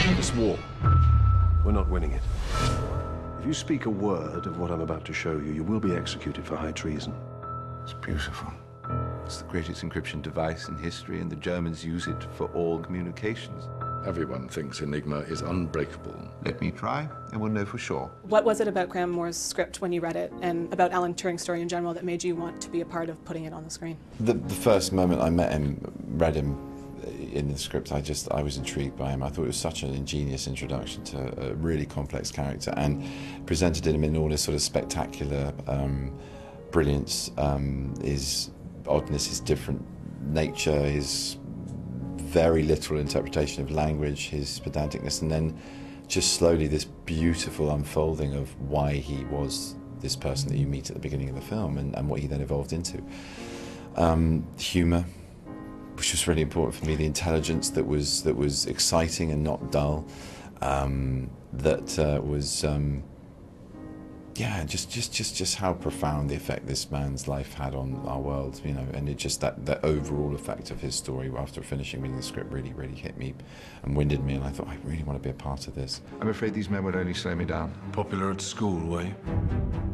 This war, we're not winning it. If you speak a word of what I'm about to show you, you will be executed for high treason. It's beautiful. It's the greatest encryption device in history, and the Germans use it for all communications. Everyone thinks Enigma is unbreakable. Let me try, and we'll know for sure. What was it about Graham Moore's script when you read it, and about Alan Turing's story in general, that made you want to be a part of putting it on the screen? The first moment I met him, read him in the script, I was intrigued by him. I thought it was such an ingenious introduction to a really complex character, and presented him in all this sort of spectacular brilliance, his oddness, his different nature, his very literal interpretation of language, his pedanticness, and then just slowly this beautiful unfolding of why he was this person that you meet at the beginning of the film, and what he then evolved into. Humour, which was really important for me, the intelligence that was exciting and not dull, yeah, just how profound the effect this man's life had on our world, you know, and it just that overall effect of his story after finishing reading the script really hit me and winded me, and I thought, I really want to be a part of this. I'm afraid these men would only slow me down. Popular at school, were you?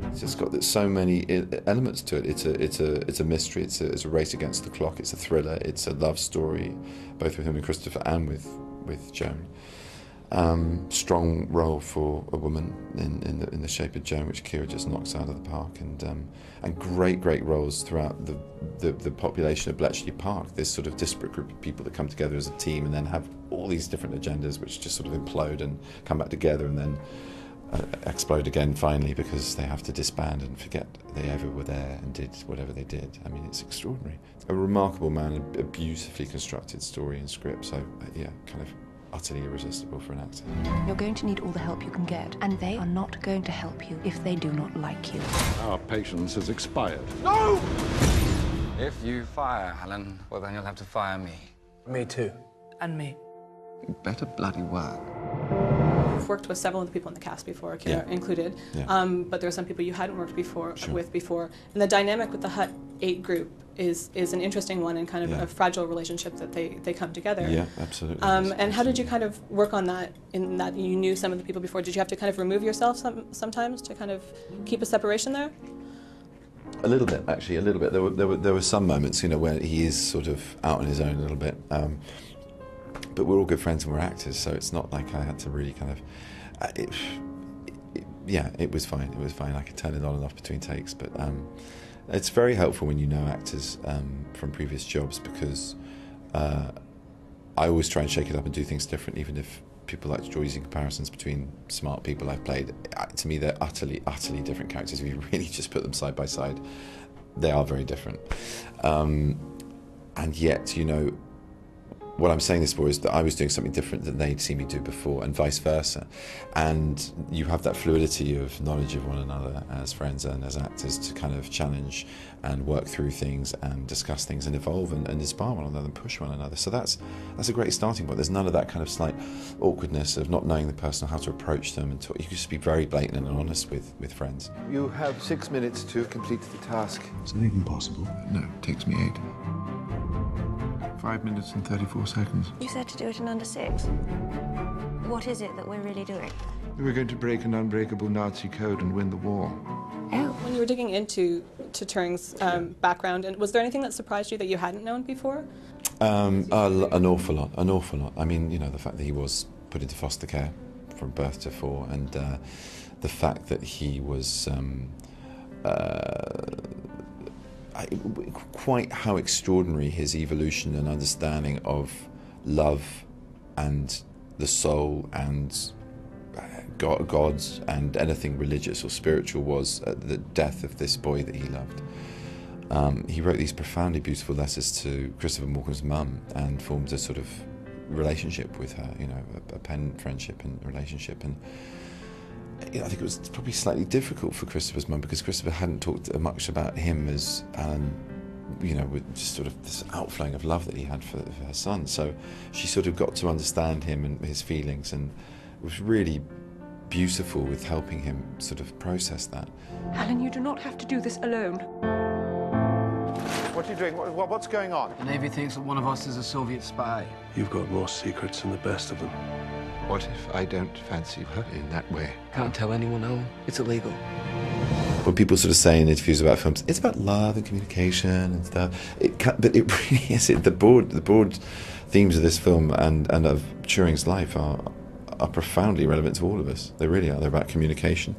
It's just got so many elements to it. It's a mystery. It's a race against the clock. It's a thriller. It's a love story, both with him and Christopher and with Joan. Strong role for a woman in the shape of Joan, which Keira just knocks out of the park, and great roles throughout the population of Bletchley Park. This sort of disparate group of people that come together as a team and then have all these different agendas which just sort of implode and come back together and then explode again finally because they have to disband and forget they ever were there and did whatever they did. I mean, it's extraordinary. A remarkable man, a beautifully constructed story and script, so yeah, kind of utterly irresistible for an actor. You're going to need all the help you can get, and they are not going to help you if they do not like you. Our patience has expired. No! If you fire Alan, well, then you'll have to fire me. Me too. And me. You better bloody work. You've worked with several of the people in the cast before, Keira included, but there are some people you hadn't worked with before. And the dynamic with the Hut 8 group is an interesting one, and kind of a fragile relationship that they come together. Yeah, absolutely. And how did you kind of work on that, in that you knew some of the people before? Did you have to kind of remove yourself sometimes to kind of keep a separation there? A little bit, actually, a little bit. There were some moments, you know, where he is sort of out on his own a little bit. But we're all good friends and we're actors, so it's not like I had to really kind of... yeah, it was fine. It was fine. I could turn it on and off between takes, but it's very helpful when you know actors from previous jobs, because I always try and shake it up and do things different, even if people like to draw using comparisons between smart people I've played. To me, they're utterly different characters. If you really just put them side by side, they are very different. And yet, you know, what I'm saying this for is that I was doing something different than they'd seen me do before, and vice versa. And you have that fluidity of knowledge of one another as friends and as actors to kind of challenge and work through things and discuss things and evolve and inspire one another and push one another. So that's a great starting point. There's none of that kind of slight awkwardness of not knowing the person or how to approach them and talk. You can just be very blatant and honest with friends. You have 6 minutes to complete the task. Is that even possible? No, it takes me 8. 5 minutes and 34 seconds. You said to do it in under 6. What is it that we're really doing? We're going to break an unbreakable Nazi code and win the war. Oh. When you were digging into Turing's background, and was there anything that surprised you that you hadn't known before? An awful lot. I mean, you know, the fact that he was put into foster care from birth to 4, and the fact that he was quite how extraordinary his evolution and understanding of love and the soul and God and anything religious or spiritual was at the death of this boy that he loved. He wrote these profoundly beautiful letters to Christopher Morgan's mum and formed a sort of relationship with her, you know, a pen friendship and relationship. And I think it was probably slightly difficult for Christopher's mum, because Christopher hadn't talked much about him as Alan, you know, with just sort of this outflowing of love that he had for her son. So she sort of got to understand him and his feelings, and it was really beautiful with helping him sort of process that. Alan, you do not have to do this alone. What are you doing? What's going on? The Navy thinks that one of us is a Soviet spy. You've got more secrets than the best of them. What if I don't fancy her in that way? Can't tell anyone, Alan. It's illegal. When people sort of say in interviews about films, it's about love and communication and stuff, but it really is. The broad themes of this film and of Turing's life are profoundly relevant to all of us. They really are. They're about communication,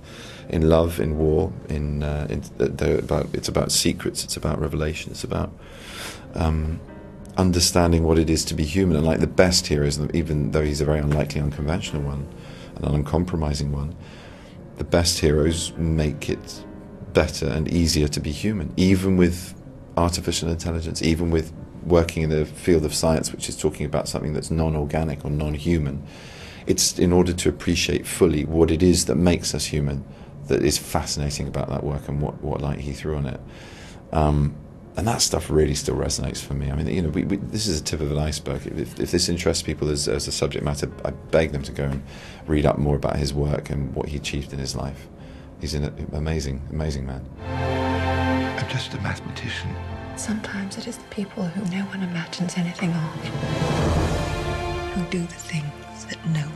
in love, in war, it's about secrets, it's about revelation, it's about understanding what it is to be human. And like the best heroes, even though he's a very unlikely, unconventional one, an uncompromising one, the best heroes make it better and easier to be human, even with artificial intelligence, even with working in the field of science which is talking about something that's non-organic or non-human. It's in order to appreciate fully what it is that makes us human that is fascinating about that work and what light he threw on it. And that stuff really still resonates for me. I mean, you know, this is a tip of an iceberg. If this interests people as a subject matter, I beg them to go and read up more about his work and what he achieved in his life. He's an amazing, amazing man. I'm just a mathematician. Sometimes it is the people who no one imagines anything of, who do the things that no